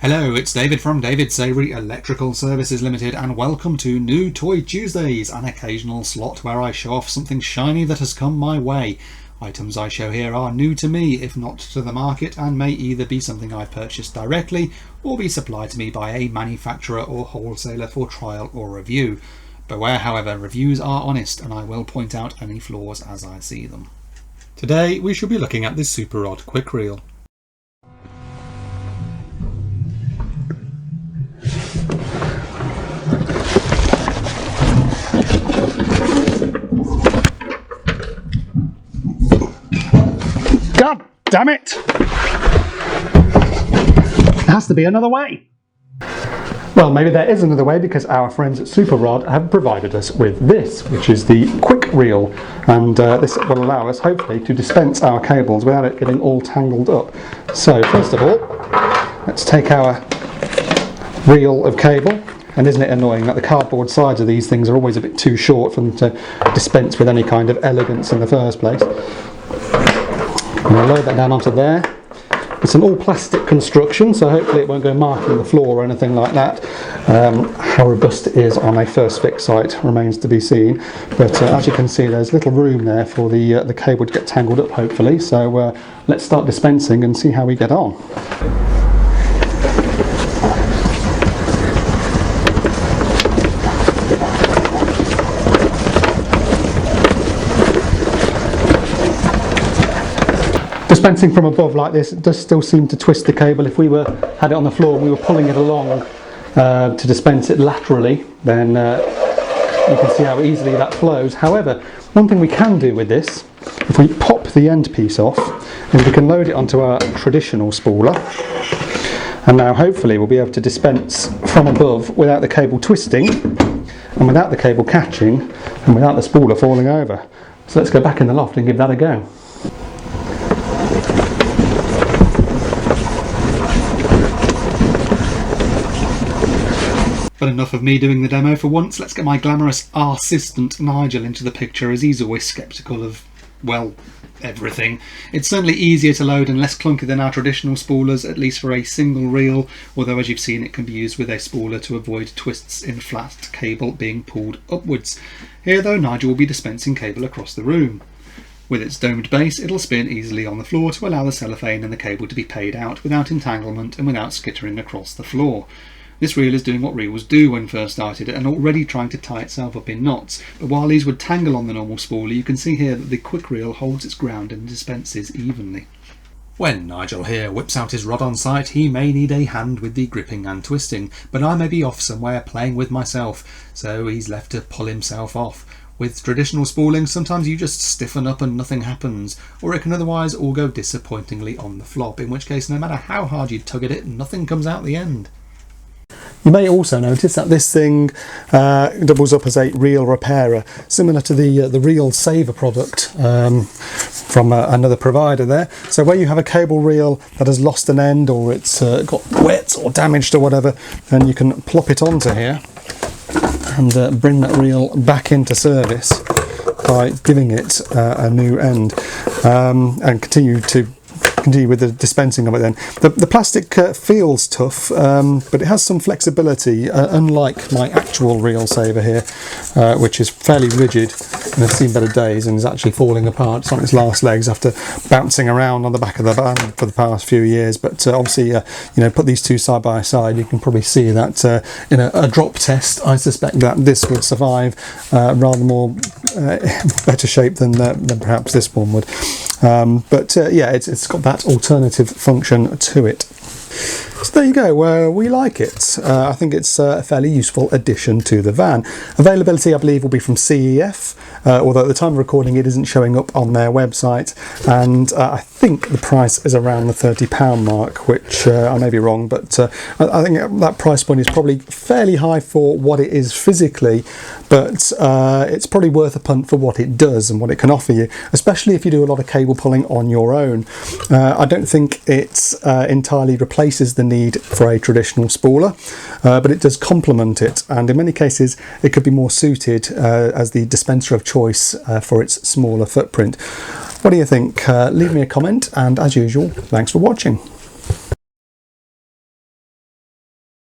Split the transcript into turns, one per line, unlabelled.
Hello, it's David from David Savory Electrical Services Limited, and welcome to New Toy Tuesdays, an occasional slot where I show off something shiny that has come my way. Items I show here are new to me, if not to the market, and may either be something I purchased directly or be supplied to me by a manufacturer or wholesaler for trial or review. Beware, however, reviews are honest, and I will point out any flaws as I see them. Today we shall be looking at this super rod QuikReel.
God damn it! There has to be another way. Well, maybe there is another way, because our friends at Super Rod have provided us with this, which is the QuikReel, and this will allow us hopefully to dispense our cables without it getting all tangled up. So first of all, let's take our reel of cable. And isn't it annoying that the cardboard sides of these things are always a bit too short for them to dispense with any kind of elegance in the first place. I'm going to load that down onto there. It's an all plastic construction, so hopefully it won't go marking the floor or anything like that. How robust it is on a first fix site remains to be seen, but as you can see, there's little room there for the cable to get tangled up, hopefully. So let's start dispensing and see how we get on. Dispensing from above like this, it does still seem to twist the cable. If we had it on the floor and we were pulling it along to dispense it laterally, then you can see how easily that flows. However, one thing we can do with this, if we pop the end piece off, is we can load it onto our traditional spooler, and now hopefully we'll be able to dispense from above without the cable twisting and without the cable catching and without the spooler falling over. So let's go back in the loft and give that a go.
But enough of me doing the demo for once. Let's get my glamorous assistant Nigel into the picture, as he's always sceptical of, well, everything. It's certainly easier to load and less clunky than our traditional spoolers, at least for a single reel, although as you've seen it can be used with a spooler to avoid twists in flat cable being pulled upwards. Here though, Nigel will be dispensing cable across the room. With its domed base, it'll spin easily on the floor to allow the cellophane and the cable to be paid out without entanglement and without skittering across the floor. This reel is doing what reels do when first started and already trying to tie itself up in knots, but while these would tangle on the normal spooler, you can see here that the QuikReel holds its ground and dispenses evenly. When Nigel here whips out his rod on site, he may need a hand with the gripping and twisting, but I may be off somewhere playing with myself, so he's left to pull himself off. With traditional spooling, sometimes you just stiffen up and nothing happens, or it can otherwise all go disappointingly on the flop, in which case no matter how hard you tug at it, nothing comes out the end.
You may also notice that this thing doubles up as a reel repairer, similar to the Reel Saver product from another provider there. So where you have a cable reel that has lost an end, or it's got wet or damaged or whatever, then you can plop it onto here and bring that reel back into service by giving it a new end, and continue with the dispensing of it then. The plastic feels tough, but it has some flexibility, unlike my actual reel saver here, which is fairly rigid and has seen better days and is actually falling apart. It's on its last legs after bouncing around on the back of the van for the past few years. But obviously, you know, put these two side by side, you can probably see that in a drop test, I suspect that this would survive rather more better shape than perhaps this one would. But yeah, it's got that alternative function to it. So there you go, we like it. I think it's a fairly useful addition to the van. Availability, I believe, will be from CEF, although at the time of recording it isn't showing up on their website, and I think the price is around the £30 mark, which I may be wrong, but I think that price point is probably fairly high for what it is physically, but it's probably worth a punt for what it does and what it can offer you, especially if you do a lot of cable pulling on your own. I don't think it entirely replaces the need for a traditional spooler, but it does complement it, and in many cases it could be more suited as the dispenser of choice for its smaller footprint. What do you think? Leave me a comment, and as usual, thanks for watching.